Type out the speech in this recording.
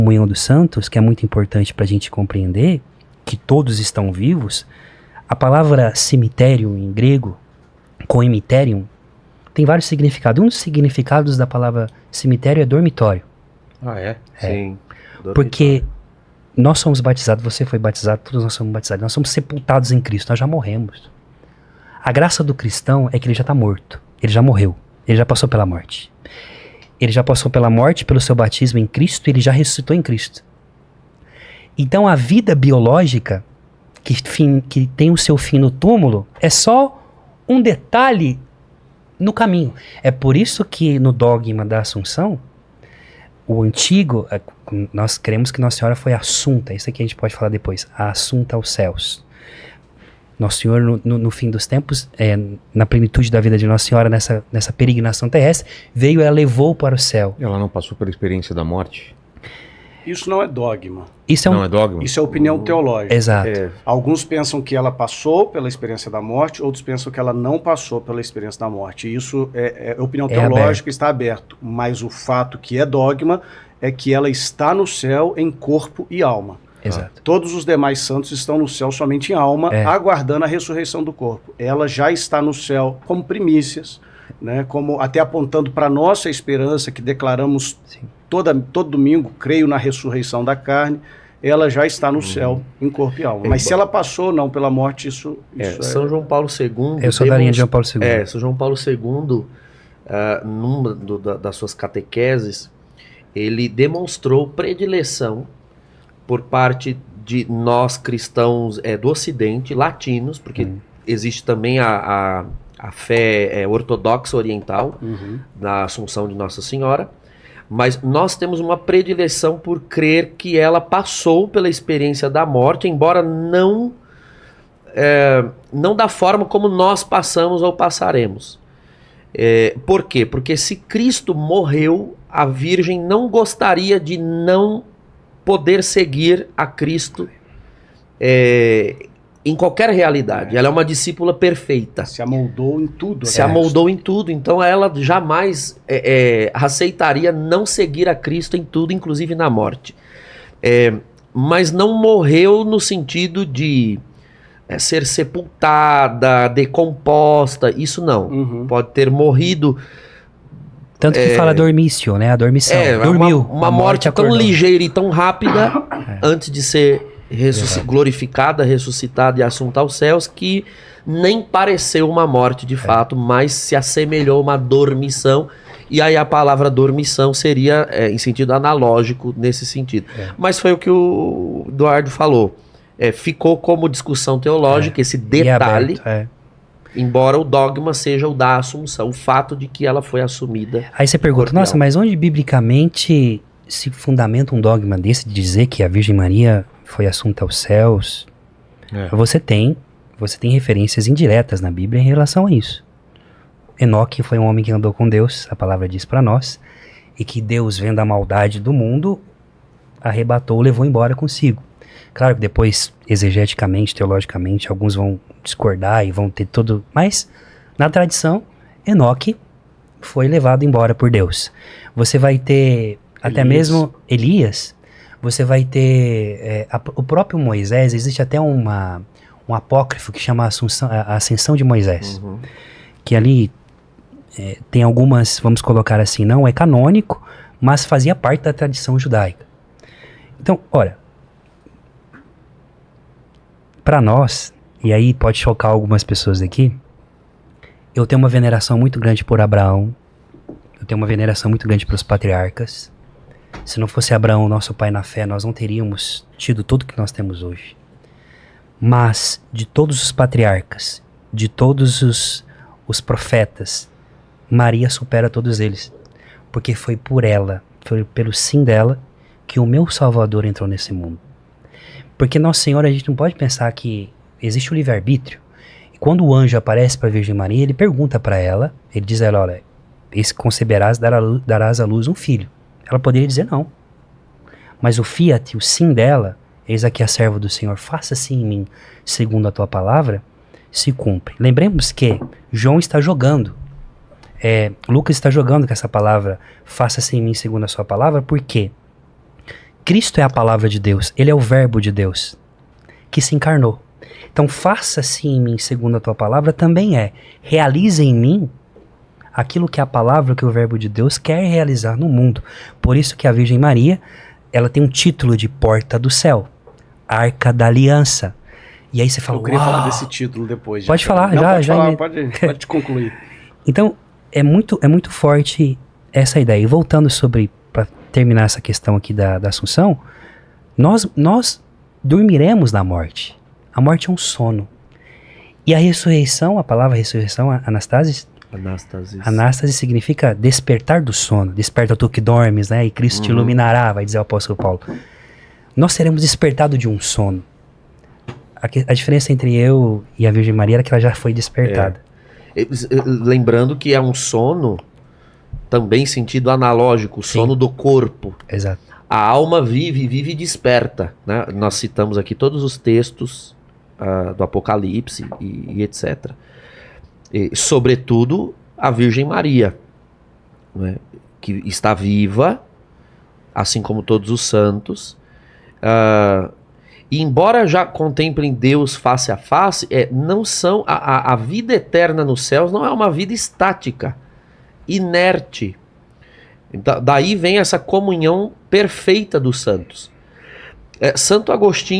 comunhão dos santos, que é muito importante para a gente compreender que todos estão vivos, a palavra cemitério em grego, coemiterium, tem vários significados. Um dos significados da palavra cemitério é dormitório. Ah, é? Sim. Porque nós somos batizados, você foi batizado, todos nós somos batizados, nós somos sepultados em Cristo, nós já morremos. A graça do cristão é que ele já está morto, ele já morreu, ele já passou pela morte. Ele já passou pela morte, pelo seu batismo em Cristo, ele já ressuscitou em Cristo. Então a vida biológica, que tem o seu fim no túmulo, é só um detalhe no caminho. É por isso que no dogma da Assunção, o antigo, nós cremos que Nossa Senhora foi assunta, isso aqui a gente pode falar depois, a assunta aos céus. Nosso Senhor, no fim dos tempos, na plenitude da vida de Nossa Senhora, nessa peregrinação terrestre, veio e ela levou para o céu. Ela não passou pela experiência da morte? Isso não é dogma. Isso Não é dogma? Isso é opinião teológica. Exato. Alguns pensam que ela passou pela experiência da morte, outros pensam que ela não passou pela experiência da morte. Isso é opinião teológica, está aberto. Mas o fato que é dogma é que ela está no céu em corpo e alma. Exato. Todos os demais santos estão no céu somente em alma, aguardando a ressurreição do corpo. Ela já está no céu como primícias, né, como até apontando para a nossa esperança, que declaramos todo domingo, creio na ressurreição da carne. Ela já está no céu em corpo e alma. Mas se ela passou ou não pela morte, isso São João Paulo II... Eu sou da linha de João Paulo II. São João Paulo II, numa das suas catequeses, ele demonstrou predileção por parte de nós cristãos do Ocidente, latinos, porque existe também a fé ortodoxa oriental, da Assunção de Nossa Senhora, mas nós temos uma predileção por crer que ela passou pela experiência da morte, embora não da forma como nós passamos ou passaremos. Por quê? Porque se Cristo morreu, a Virgem não gostaria de não poder seguir a Cristo em qualquer realidade. Ela é uma discípula perfeita. se amoldou em tudo. Se amoldou em tudo, então ela jamais aceitaria não seguir a Cristo em tudo, inclusive na morte. Mas não morreu no sentido de ser sepultada, decomposta, isso não. Pode ter morrido... Tanto que fala dormício, né? A dormição. Dormiu. Uma morte tão ligeira e tão rápida antes de ser glorificada, ressuscitada e assunta aos céus, que nem pareceu uma morte de fato, mas se assemelhou a uma dormição. E aí a palavra dormição seria em sentido analógico nesse sentido. Mas foi o que o Eduardo falou. Ficou como discussão teológica esse detalhe. Embora o dogma seja o da Assunção, o fato de que ela foi assumida. Aí você pergunta, nossa, mas onde biblicamente se fundamenta um dogma desse, de dizer que a Virgem Maria foi assunta aos céus? Você tem referências indiretas na Bíblia em relação a isso. Enoque foi um homem que andou com Deus, a palavra diz para nós, e que Deus, vendo a maldade do mundo, arrebatou, levou embora consigo. Claro que depois, exegeticamente, teologicamente, alguns vão discordar e vão ter tudo... Mas, na tradição, Enoque foi levado embora por Deus. Você vai ter, até mesmo Elias, você vai ter... o próprio Moisés, existe até um apócrifo que chama a Ascensão de Moisés. Que ali tem algumas, vamos colocar assim, não é canônico, mas fazia parte da tradição judaica. Então, olha... Para nós, e aí pode chocar algumas pessoas aqui, eu tenho uma veneração muito grande por Abraão, eu tenho uma veneração muito grande pelos patriarcas. Se não fosse Abraão, nosso pai na fé, nós não teríamos tido tudo que nós temos hoje. Mas, de todos os patriarcas, de todos os profetas, Maria supera todos eles. Porque foi por ela, foi pelo sim dela, que o meu Salvador entrou nesse mundo. Porque Nossa Senhora, a gente não pode pensar que existe o livre-arbítrio. E quando o anjo aparece para a Virgem Maria, ele pergunta para ela, ele diz a ela, olha, esse conceberás, darás à luz um filho. Ela poderia dizer não. Mas o fiat, o sim dela, eis aqui a serva do Senhor, faça-se em mim, segundo a tua palavra, se cumpre. Lembremos que João está jogando, Lucas está jogando com essa palavra, faça-se em mim segundo a sua palavra, por quê? Cristo é a palavra de Deus, ele é o verbo de Deus, que se encarnou. Então, faça-se em mim segundo a tua palavra também realize em mim aquilo que a palavra, que o verbo de Deus quer realizar no mundo. Por isso que a Virgem Maria, ela tem um título de porta do céu, Arca da Aliança. E aí você fala, eu queria falar desse título depois. Pode falar, pode concluir. Então, é muito forte essa ideia. E voltando para terminar essa questão aqui da Assunção, nós dormiremos na morte. A morte é um sono. E a ressurreição, a palavra ressurreição, Anástasis significa despertar do sono. Desperta tu que dormes, né? E Cristo te iluminará, vai dizer o apóstolo Paulo. Nós seremos despertados de um sono. A diferença entre eu e a Virgem Maria era que ela já foi despertada. Lembrando que é um sono também sentido analógico, o sono do corpo. Exato. A alma vive e desperta, né? Nós citamos aqui todos os textos do Apocalipse e etc. E, sobretudo, a Virgem Maria, né? Que está viva, assim como todos os santos. E embora já contemplem Deus face a face, não são a vida eterna nos céus não é uma vida estática, inerte. Daí vem essa comunhão perfeita dos santos. Santo Agostinho